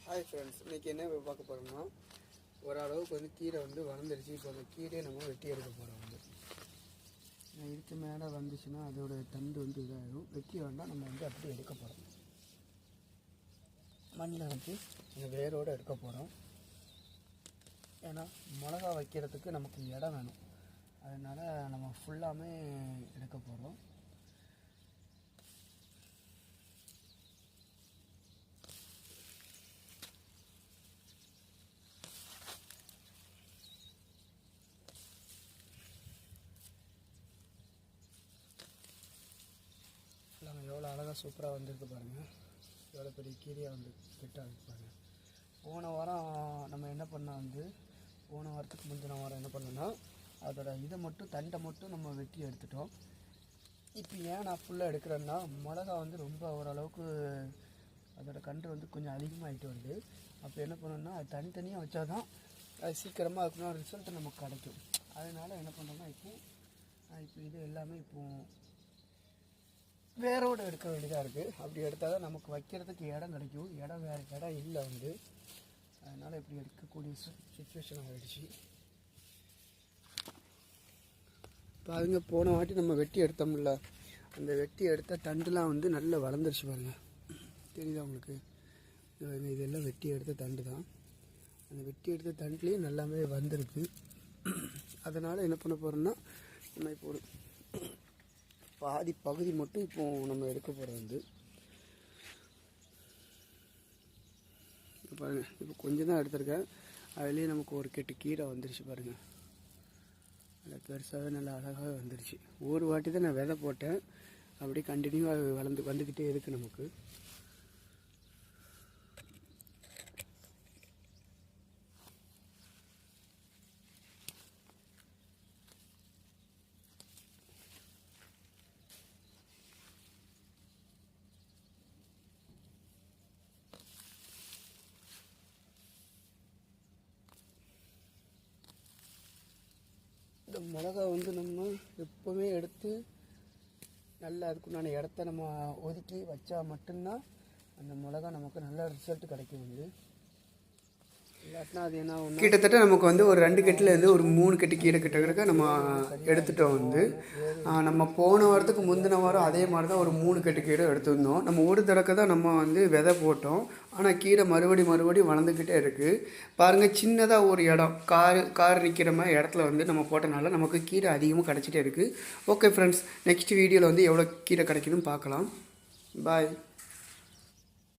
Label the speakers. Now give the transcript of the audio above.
Speaker 1: Hi friends, இன்றைக்கி என்ன பார்க்க போகிறோம்னா ஓரளவுக்கு கீரை வளர்ந்துருச்சு. இப்போ அந்த கீரையை நம்ம வெட்டி எடுக்க போகிறோம். இதுக்கு மேலே வந்துச்சுன்னா அதோட தண்டு இதாகிடும். வெட்டி வேண்டாம், நம்ம அப்படியே எடுக்க போகிறோம். மண்ணில் வச்சு அந்த வேரோடு எடுக்க போகிறோம். ஏன்னா மிளகா வைக்கிறதுக்கு நமக்கு இடம் வேணும். அதனால் நம்ம ஃபுல்லாமே எடுக்க போகிறோம். எவ்வளோ அழகாக சூப்பராக வந்திருக்கு பாருங்கள். எவ்வளோ பெரிய கீரையாக கிட்ட இருக்கு பாருங்கள். போன வாரம் நம்ம என்ன பண்ணால் போன வாரத்துக்கு முந்தின வாரம் என்ன பண்ணோன்னா அதோட இதை மட்டும் தண்டை மட்டும் நம்ம வெட்டி எடுத்துட்டோம். இப்போ ஏன் நான் ஃபுல்லாக எடுக்கிறேன்னா மிளகா ரொம்ப ஓரளவுக்கு அதோட கன்று கொஞ்சம் அதிகமாகிட்டு வருது. அப்போ என்ன பண்ணோன்னா அது தனித்தனியாக வச்சா தான் அது சீக்கிரமாக அதுக்குன்னா ரிசல்ட்டு நமக்கு கிடைக்கும். அதனால் என்ன பண்ணுறோன்னா இப்போ இது எல்லாமே வேரோடு எடுக்க வேண்டியதாக இருக்குது. அப்படி எடுத்தால் தான் நமக்கு வைக்கிறதுக்கு இடம் கிடைக்கும். வேறு இடம் இல்லை அதனால் இப்படி எடுக்கக்கூடிய சுச்சுவேஷன் ஆகிடுச்சு. இப்போ அதுங்க போன வாட்டி நம்ம வெட்டி எடுத்தோம்ல, அந்த வெட்டி எடுத்த தண்டுலாம் நல்லா வளர்ந்துருச்சு பாருங்கள். தெரியுதா உங்களுக்கு? இதெல்லாம் வெட்டி எடுத்த தண்டு தான். அந்த வெட்டி எடுத்த தண்டுலேயும் நல்லாவே வந்திருக்கு. அதனால் என்ன பண்ண போகிறோன்னா நம்ம இப்போ ஒரு பாதி பகுதி மட்டும் இப்போது நம்ம எடுக்க போகிறது பாருங்கள். இப்போ கொஞ்சம் தான் எடுத்திருக்கேன். அதுலேயே நமக்கு ஒரு கெட்டு கீரை வந்துருச்சு பாருங்கள். நல்லா பெருசாகவே நல்லா அழகாகவே வந்துருச்சு. ஒரு வாட்டி தான் நான் விதை போட்டேன். அப்படியே கண்டினியூவாக வந்துக்கிட்டே இருக்குது நமக்கு. இந்த மிளகா நம்ம எப்போவுமே எடுத்து நல்லா அதுக்குண்டான இடத்த நம்ம ஒதுக்கி வச்சா மட்டும்தான் அந்த மிளகா நமக்கு நல்ல ரிசல்ட் கிடைக்கும். இல்லாட்டினா அது என்ன கிட்டத்தட்ட நமக்கு ஒரு 2 கெட்டிலேருந்து ஒரு 3 கெட்டு கீரை கிட்ட நம்ம எடுத்துட்டோம். நம்ம போன வாரத்துக்கு முந்தின வாரம் அதே மாதிரி தான் ஒரு 3 கெட்டு கீரை எடுத்துருந்தோம். நம்ம ஒரு தடவை தான் நம்ம விதை போட்டோம். ஆனால் கீரை மறுபடியும் வளர்ந்துக்கிட்டே இருக்குது பாருங்கள். சின்னதாக ஒரு இடம் கார் நிற்கிற மாதிரி இடத்துல நம்ம போட்டனால நமக்கு கீரை அதிகமாக கிடச்சிட்டே இருக்குது. ஓகே ஃப்ரெண்ட்ஸ், நெக்ஸ்ட் வீடியோவில் எவ்வளோ கீரை கிடைக்குதுன்னு பார்க்கலாம். பாய்.